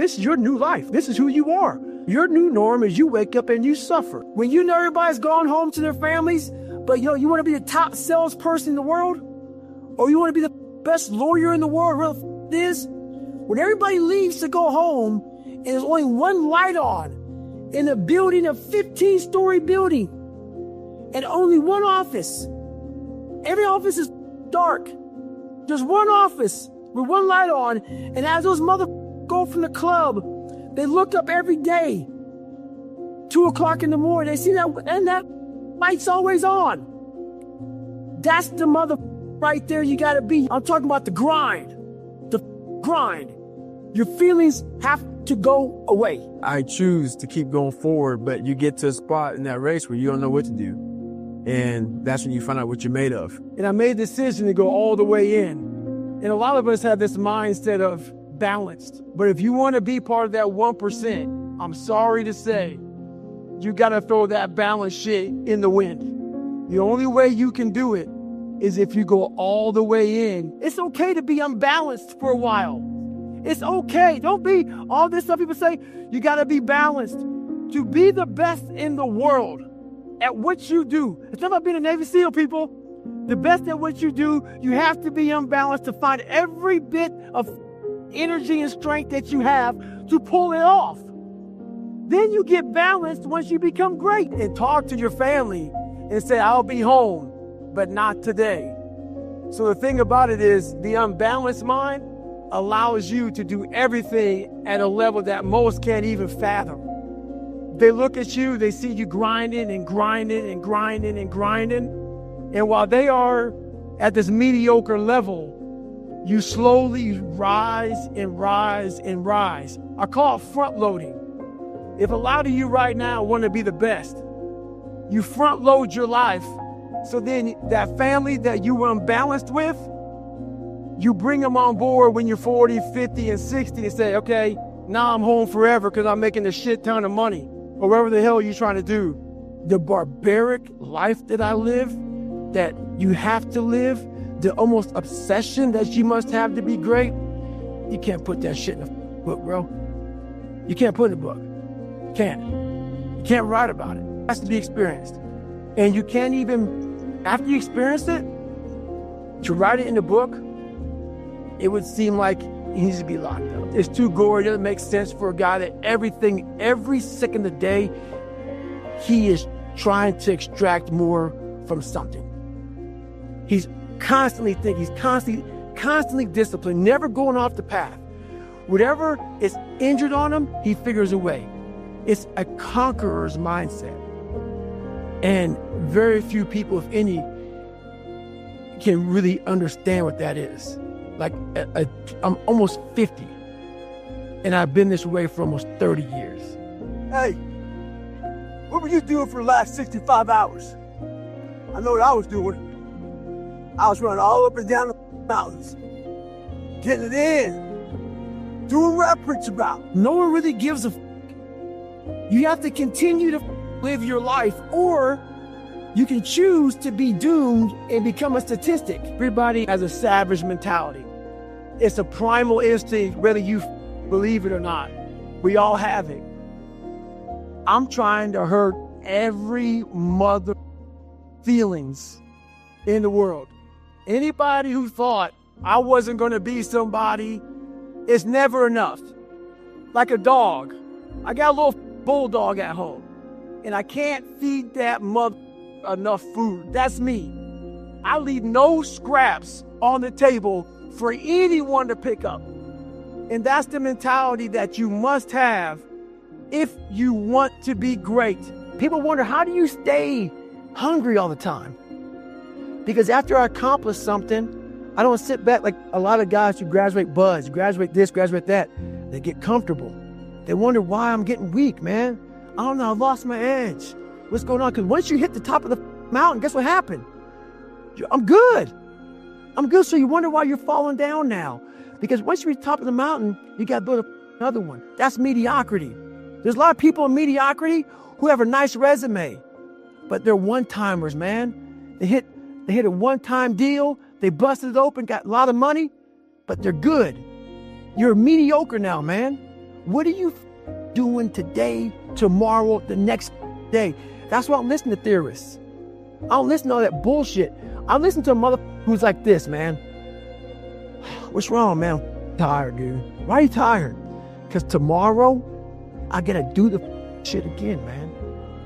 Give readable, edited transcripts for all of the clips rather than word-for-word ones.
This is your new life. This is who you are. Your new norm is you wake up and you suffer. When you know everybody's gone home to their families, but you want to be the top salesperson in the world, or you want to be the best lawyer in the world, whatever it is, when everybody leaves to go home and there's only one light on in a building, a 15-story building, and only one office. Every office is dark. There's one office with one light on, and as those motherfuckers go from the club, they look up every day, 2 o'clock in the morning, they see that, and that light's always on. That's the mother right there you gotta be. I'm talking about the grind. The grind. Your feelings have to go away. I choose to keep going forward, but you get to a spot in that race where you don't know what to do. And that's when you find out what you're made of. And I made a decision to go all the way in. And a lot of us have this mindset of balanced. But if you want to be part of that 1%, I'm sorry to say, you got to throw that balance shit in the wind. The only way you can do it is if you go all the way in. It's okay to be unbalanced for a while. It's okay. Don't be all this stuff people say. You got to be balanced. To be the best in the world at what you do. It's not about being a Navy SEAL, people. The best at what you do, you have to be unbalanced to find every bit of energy and strength that you have to pull it off. Then you get balanced once you become great. And talk to your family and say, I'll be home, but not today. So the thing about it is the unbalanced mind allows you to do everything at a level that most can't even fathom. They look at you, they see you grinding and grinding and grinding and grinding. And while they are at this mediocre level, you slowly rise and rise and rise. I call it front loading. If a lot of you right now want to be the best, you front load your life. So then that family that you were unbalanced with, you bring them on board when you're 40, 50, and 60 and say, okay, now I'm home forever because I'm making a shit ton of money. Or whatever the hell you're trying to do. The barbaric life that I live, that you have to live, the almost obsession that you must have to be great, you can't put that shit in a book, bro. You can't put it in a book. You can't. You can't write about it. It has to be experienced. And you can't even, after you experience it, to write it in a book, it would seem like he needs to be locked up. It's too gory. It doesn't make sense for a guy that every second of the day, he is trying to extract more from something. He's constantly thinking, he's constantly disciplined, never going off the path. Whatever is injured on him, he figures a way. It's a conqueror's mindset. And very few people, if any, can really understand what that is. Like, I'm almost 50, and I've been this way for almost 30 years. Hey, what were you doing for the last 65 hours? I know what I was doing. I was running all up and down the mountains, getting it in, doing what I preach about. No one really gives a f***. You have to continue to live your life, or you can choose to be doomed and become a statistic. Everybody has a savage mentality. It's a primal instinct, whether you believe it or not. We all have it. I'm trying to hurt every mother feelings in the world. Anybody who thought I wasn't going to be somebody, it's never enough. Like a dog. I got a little bulldog at home, and I can't feed that mother enough food. That's me. I leave no scraps on the table for anyone to pick up. And that's the mentality that you must have if you want to be great. People wonder, how do you stay hungry all the time? Because after I accomplish something, I don't sit back like a lot of guys who graduate buds, graduate this, graduate that. They get comfortable. They wonder why I'm getting weak, man. I don't know, I lost my edge. What's going on? Because once you hit the top of the mountain, guess what happened? I'm good. So you wonder why you're falling down now. Because once you reach the top of the mountain, you got to build another one. That's mediocrity. There's a lot of people in mediocrity who have a nice resume, but they're one-timers, man. They hit a one-time deal. They busted it open, got a lot of money, but they're good. You're mediocre now, man. What are you doing today, tomorrow, the next day? That's why I'm listening to theorists. I don't listen to all that bullshit. I listen to a mother who's like this, man. What's wrong, man? I'm tired, dude. Why are you tired? Because tomorrow, I gotta do the shit again, man.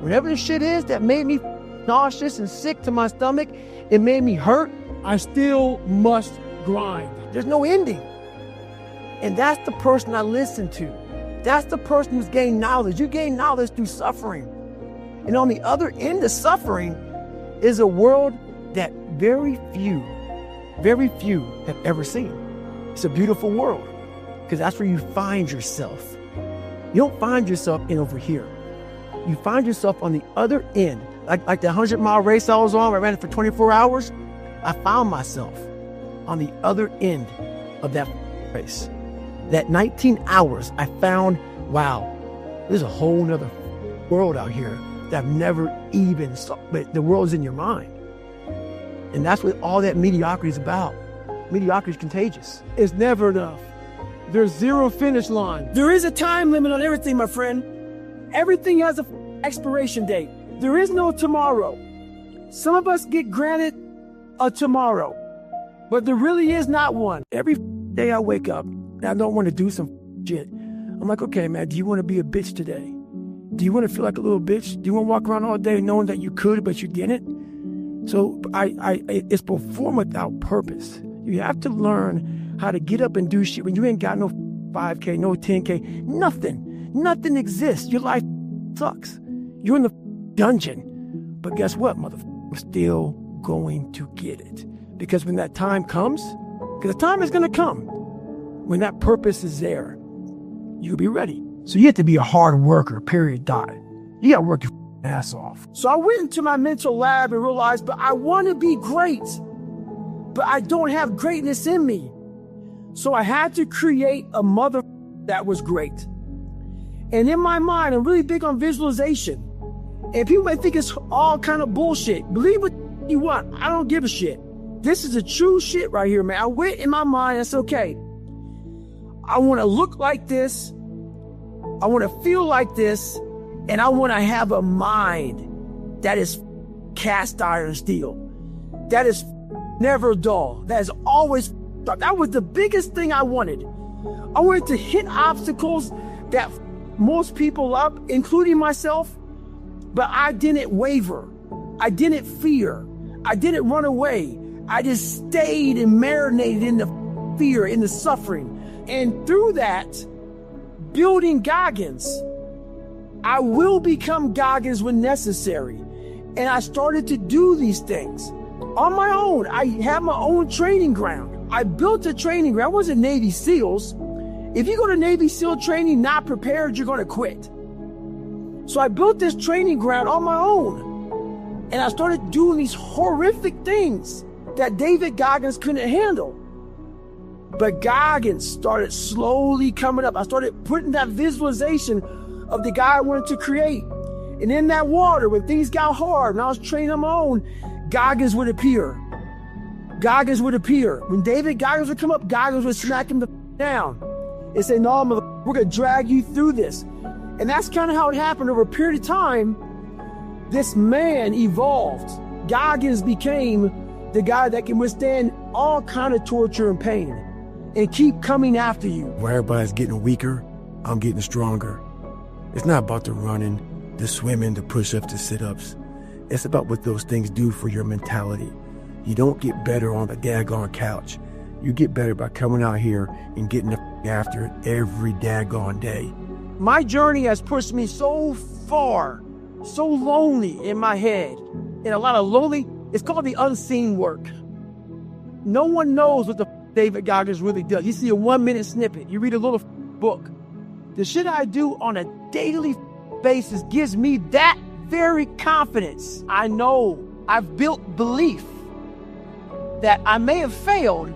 Whatever the shit is that made me nauseous and sick to my stomach, it made me hurt, I still must grind. There's no ending. And that's the person I listen to. That's the person who's gained knowledge. You gain knowledge through suffering. And on the other end of suffering is a world that very few have ever seen. It's a beautiful world because that's where you find yourself. You don't find yourself in over here. You find yourself on the other end. Like the 100-mile race I was on, I ran it for 24 hours. I found myself on the other end of that race. That 19 hours, I found, wow, there's a whole nother world out here that I've never even saw. But the world's in your mind. And that's what all that mediocrity is about. Mediocrity is contagious. It's never enough. There's zero finish line. There is a time limit on everything, my friend. Everything has an expiration date. There is no tomorrow. Some of us get granted a tomorrow, but there really is not one. Every day I wake up and I don't want to do some shit. I'm like, okay, man, do you want to be a bitch today? Do you want to feel like a little bitch? Do you want to walk around all day knowing that you could, but you didn't? So it's perform without purpose. You have to learn how to get up and do shit when you ain't got no 5K, no 10K, nothing. Nothing exists. Your life sucks. You're in the dungeon. But guess what, motherfucker? We're still going to get it. Because when that time comes, because the time is going to come, when that purpose is there, you'll be ready. So you have to be a hard worker, period, dot. You got to work your ass off. So I went into my mental lab and realized, but I want to be great, but I don't have greatness in me. So I had to create a mother that was great. And in my mind, I'm really big on visualization. And people might think it's all kind of bullshit. Believe what you want. I don't give a shit. This is a true shit right here, man. I went in my mind, it's okay. I want to look like this. I want to feel like this. And I want to have a mind that is cast iron steel. That is never dull. That is always, that was the biggest thing I wanted. I wanted to hit obstacles that most love up, including myself, but I didn't waver. I didn't fear. I didn't run away. I just stayed and marinated in the fear, in the suffering. And through that, building Goggins, I will become Goggins when necessary. And I started to do these things on my own. I had my own training ground. I built a training ground. I wasn't Navy SEALs. If you go to Navy SEAL training not prepared, you're going to quit. So I built this training ground on my own. And I started doing these horrific things that David Goggins couldn't handle. But Goggins started slowly coming up. I started putting that visualization of the guy I wanted to create. And in that water, when things got hard, and I was training on my own, Goggins would appear. Goggins would appear. When David Goggins would come up, Goggins would smack him down and say, no, we're going to drag you through this. And that's kind of how it happened. Over a period of time, this man evolved. Goggins became the guy that can withstand all kind of torture and pain and keep coming after you. Where everybody's getting weaker, I'm getting stronger. It's not about the running, the swimming, the push-ups, the sit-ups. It's about what those things do for your mentality. You don't get better on the daggone couch. You get better by coming out here and getting after it every daggone day. My journey has pushed me so far, so lonely in my head, and a lot of lonely. It's called the unseen work. No one knows what the David Goggins really does. You see a 1-minute snippet. You read a little book. The shit I do on a daily basis gives me that very confidence. I know I've built belief that I may have failed,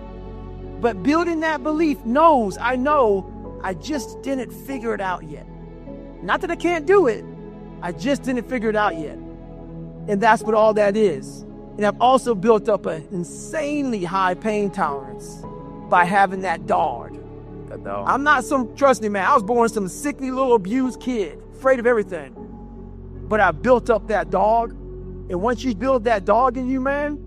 but building that belief I know I just didn't figure it out yet. Not that I can't do it, I just didn't figure it out yet. And that's what all that is. And I've also built up an insanely high pain tolerance by having that dog. that though. I'm not trust me, man, I was born some sickly little abused kid, afraid of everything. But I built up that dog. And once you build that dog in you, man,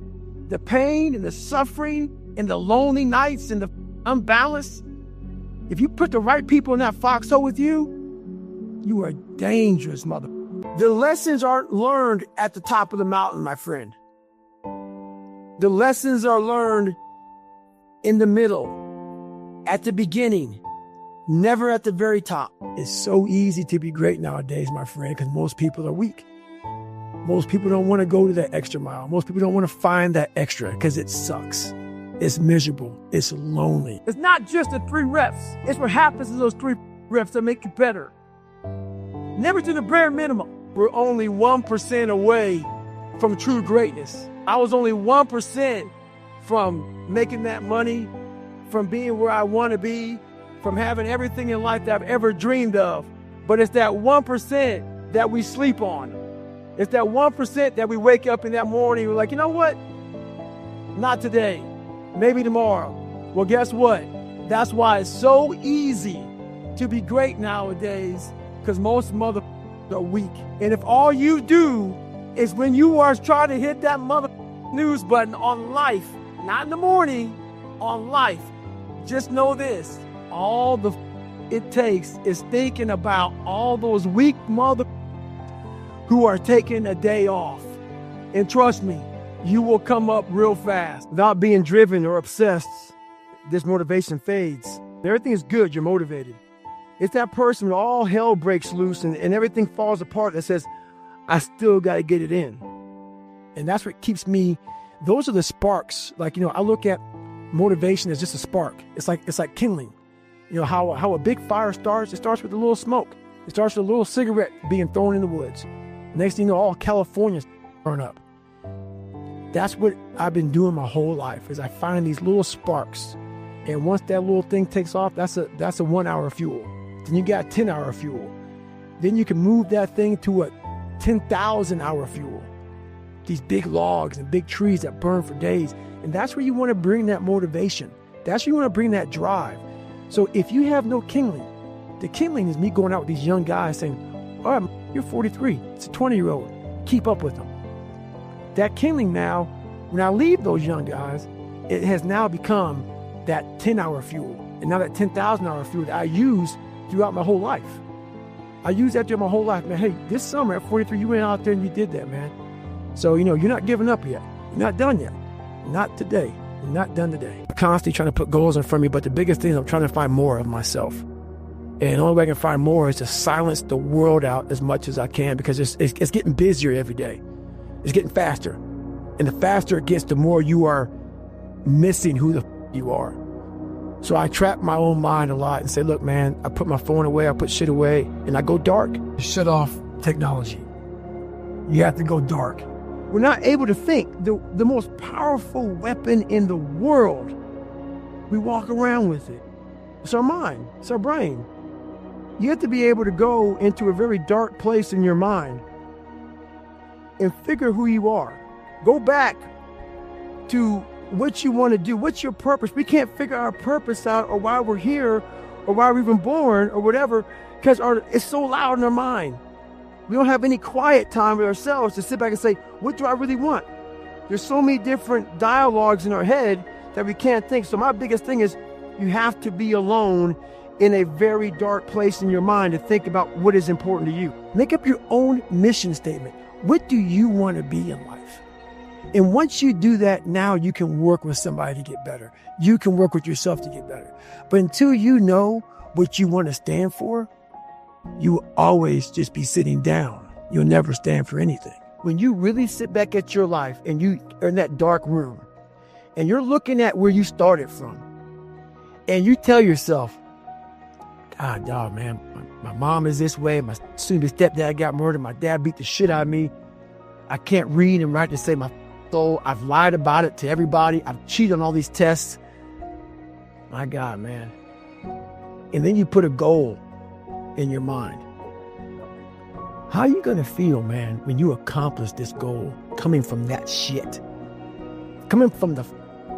the pain and the suffering and the lonely nights and the unbalance, if you put the right people in that foxhole with you, you are dangerous, mother. The lessons aren't learned at the top of the mountain, my friend. The lessons are learned in the middle, at the beginning, never at the very top. It's so easy to be great nowadays, my friend, because most people are weak. Most people don't want to go to that extra mile. Most people don't want to find that extra because it sucks. It's miserable. It's lonely. It's not just the 3 reps. It's what happens in those 3 reps that make you better. Never to the bare minimum. We're only 1% away from true greatness. I was only 1% from making that money, from being where I want to be, from having everything in life that I've ever dreamed of. But it's that 1% that we sleep on. It's that 1% that we wake up in that morning, we're like, you know what? Not today. Maybe tomorrow. Well, guess what? That's why it's so easy to be great nowadays, because most mother are weak. And if all you do is when you are trying to hit that mother snooze button on life, not in the morning, on life, just know this. All it takes is thinking about all those weak mother who are taking a day off. And trust me, you will come up real fast. Without being driven or obsessed, this motivation fades. Everything is good, you're motivated. It's that person when all hell breaks loose and everything falls apart that says, I still got to get it in. And that's what keeps me, those are the sparks. Like, I look at motivation as just a spark. It's like kindling. How a big fire starts, it starts with a little smoke. It starts with a little cigarette being thrown in the woods. Next thing you know, all California burn up. That's what I've been doing my whole life, is I find these little sparks. And once that little thing takes off, that's a 1 hour fuel. Then you got 10 hour fuel. Then you can move that thing to a 10,000 hour fuel. These big logs and big trees that burn for days. And that's where you want to bring that motivation. That's where you want to bring that drive. So if you have no kindling, the kindling is me going out with these young guys saying, all right, you're 43. It's a 20-year-old. Keep up with them. That kindling now, when I leave those young guys, it has now become that 10-hour fuel. And now that 10,000 hour fuel that I use throughout my whole life. I use that throughout my whole life, man. Hey, this summer at 43, you went out there and you did that, man. So, you're not giving up yet. You're not done yet. Not today. You're not done today. I'm constantly trying to put goals in front of me, but the biggest thing is I'm trying to find more of myself. And the only way I can find more is to silence the world out as much as I can, because it's getting busier every day. It's getting faster. And the faster it gets, the more you are missing who the you are. So I trap my own mind a lot and say, look, man, I put my phone away, I put shit away, and I go dark. Shut off technology. You have to go dark. We're not able to think. The most powerful weapon in the world, we walk around with it. It's our mind. It's our brain. You have to be able to go into a very dark place in your mind and figure who you are. Go back to what you want to do. What's your purpose? We can't figure our purpose out, or why we're here, or why we're even born, or whatever, because it's so loud in our mind. We don't have any quiet time with ourselves to sit back and say, what do I really want? There's so many different dialogues in our head that we can't think. So my biggest thing is you have to be alone in a very dark place in your mind to think about what is important to you. Make up your own mission statement. What do you want to be in life? And once you do that, now you can work with somebody to get better. You can work with yourself to get better. But until you know what you want to stand for, you will always just be sitting down. You'll never stand for anything. When you really sit back at your life and you are in that dark room and you're looking at where you started from and you tell yourself, God, dog, man, my mom is this way. My soon-to-be stepdad got murdered. My dad beat the shit out of me. I can't read and write to save my soul. I've lied about it to everybody. I've cheated on all these tests. My God, man. And then you put a goal in your mind. How are you going to feel, man, when you accomplish this goal coming from that shit? Coming from the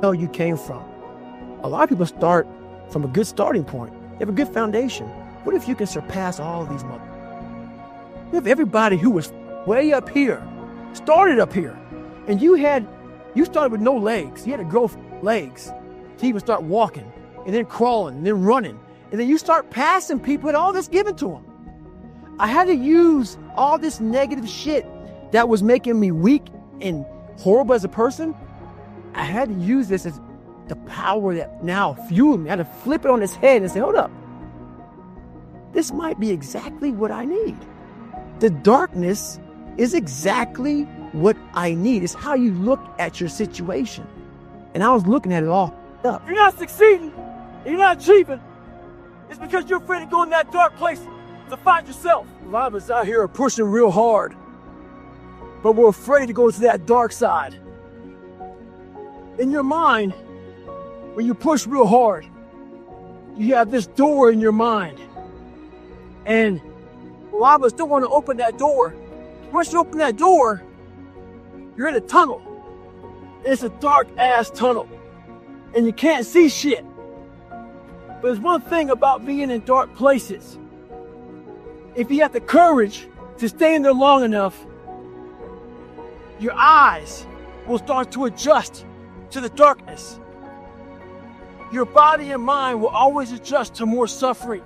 hell you came from. A lot of people start from a good starting point. You have a good foundation. What if you can surpass all of these mother? If everybody who was way up here started up here, and you started with no legs. You had to grow legs to even start walking, and then crawling, and then running, and then you start passing people with all this given to them. I had to use all this negative shit that was making me weak and horrible as a person. I had to use this as the power that now fueled me. I had to flip it on its head and say, hold up. This might be exactly what I need. The darkness is exactly what I need. It's how you look at your situation. And I was looking at it all up. If you're not succeeding, you're not achieving, it's because you're afraid to go in that dark place to find yourself. A lot of us out here are pushing real hard, but we're afraid to go to that dark side. In your mind, when you push real hard, you have this door in your mind. And a lot of us don't want to open that door. Once you open that door, you're in a tunnel. It's a dark ass tunnel. And you can't see shit. But there's one thing about being in dark places. If you have the courage to stay in there long enough, your eyes will start to adjust to the darkness. Your body and mind will always adjust to more suffering,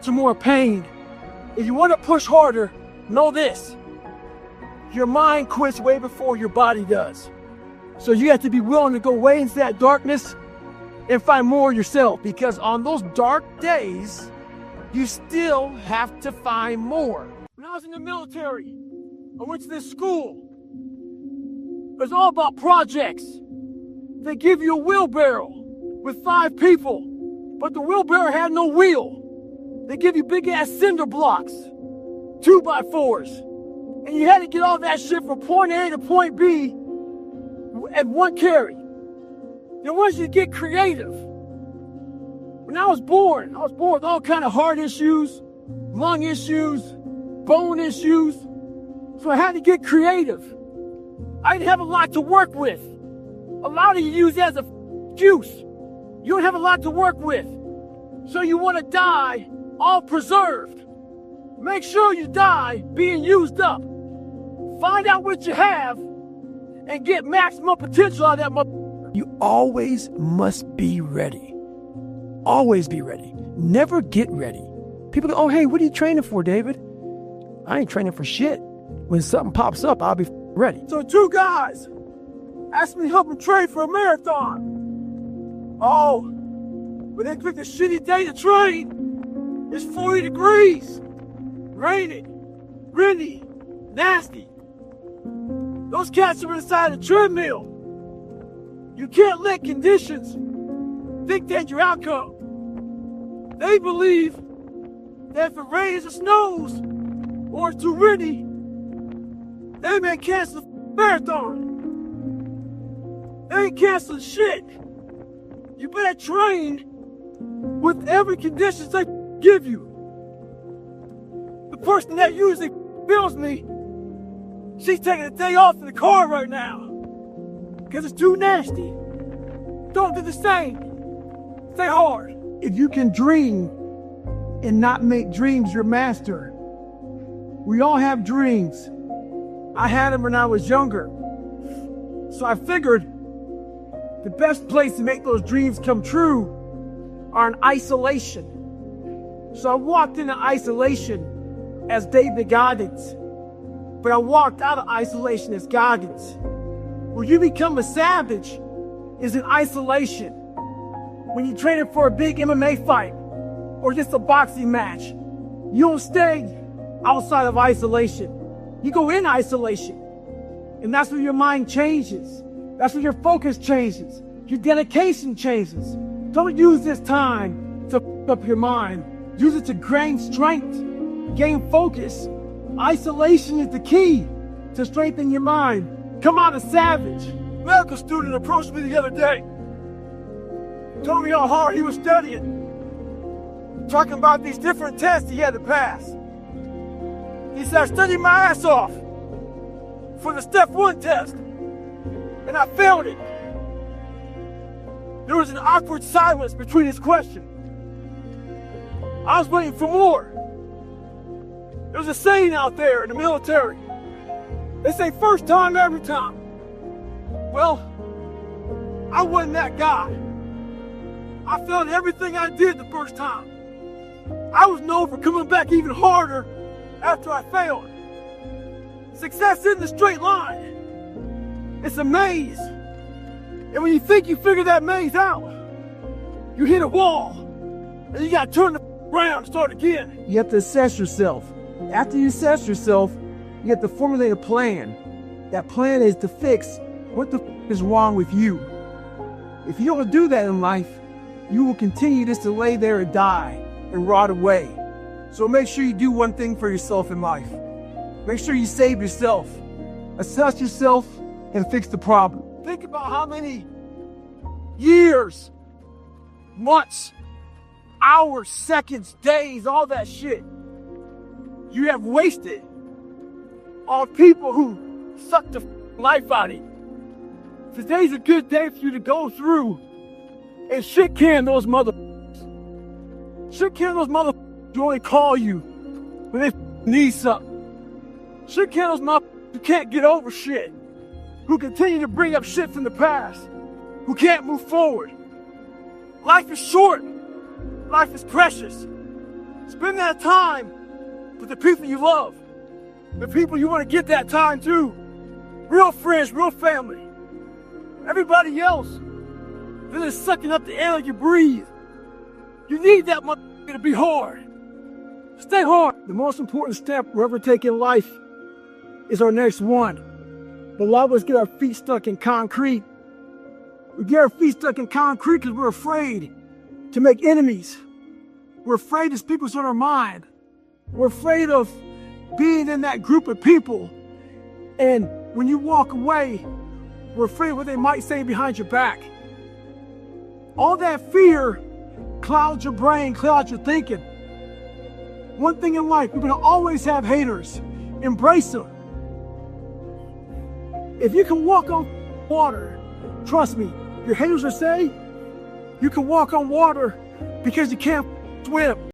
to more pain. If you want to push harder, know this. Your mind quits way before your body does. So you have to be willing to go way into that darkness and find more yourself, because on those dark days, you still have to find more. When I was in the military, I went to this school. It was all about projects. They give you a wheelbarrow with 5 people, but the wheelbarrow had no wheel. They give you big ass cinder blocks, 2x4s, and you had to get all that shit from point A to point B at one carry. Then once you get creative, when I was born with all kind of heart issues, lung issues, bone issues, so I had to get creative. I didn't have a lot to work with. A lot of you use that as an excuse. You don't have a lot to work with, so you want to die all preserved. Make sure you die being used up. Find out what you have and get maximum potential out of that. You always must be ready. Always be ready. Never get ready. People go, oh, hey, what are you training for, David? I ain't training for shit. When something pops up, I'll be ready. So 2 guys asked me to help them train for a marathon. Oh, but they picked a shitty day to train. It's 40 degrees. Raining. Windy. Nasty. Those cats are inside a treadmill. You can't let conditions dictate your outcome. They believe that if it rains or snows or it's too windy, they may cancel the marathon. They ain't canceling shit. You better train with every condition they give you. The person that usually bills me, she's taking a day off in the car right now because it's too nasty. Don't do the same. Stay hard. If you can dream and not make dreams your master, we all have dreams. I had them when I was younger. So I figured the best place to make those dreams come true are in isolation. So I walked into isolation as David Goggins, but I walked out of isolation as Goggins. When you become a savage is in isolation. When you're training for a big MMA fight or just a boxing match, you don't stay outside of isolation. You go in isolation. And that's where your mind changes. That's where your focus changes. Your dedication changes. Don't use this time to f up your mind. Use it to gain strength, gain focus. Isolation is the key to strengthen your mind. Come out a savage. A medical student approached me the other day. Told me how hard he was studying. Talking about these different tests he had to pass. He said, I studied my ass off for the step 1 test, and I failed it. There was an awkward silence between his question. I was waiting for more. There's a saying out there in the military. They say first time, every time. Well, I wasn't that guy. I failed everything I did the first time. I was known for coming back even harder after I failed. Success isn't a straight line. It's a maze. And when you think you figured that maze out, you hit a wall. And you gotta turn around and start again. You have to assess yourself. After you assess yourself, you have to formulate a plan. That plan is to fix what the is wrong with you. If you don't do that in life, you will continue just to lay there and die and rot away. So make sure you do one thing for yourself in life. Make sure you save yourself. Assess yourself and fix the problem. Think about how many years, months, hours, seconds, days, all that shit you have wasted on people who suck the life out of you. Today's a good day for you to go through and shit can those motherfuckers. Shit can those motherfuckers who only call you when they need something. Shit can those motherfuckers who can't get over shit. Who continue to bring up shit from the past. Who can't move forward. Life is short. Life is precious. Spend that time with the people you love. The people you want to give that time to. Real friends, real family. Everybody else, they're just sucking up the air you breathe. You need that motherfucker to be hard. Stay hard. The most important step we'll ever take in life is our next one. But a lot of us get our feet stuck in concrete. We get our feet stuck in concrete because we're afraid to make enemies. We're afraid to speak what's on our mind. We're afraid of being in that group of people. And when you walk away, we're afraid of what they might say behind your back. All that fear clouds your brain, clouds your thinking. One thing in life, we're going to always have haters. Embrace them. If you can walk on water, trust me, your haters will say you can walk on water because you can't swim.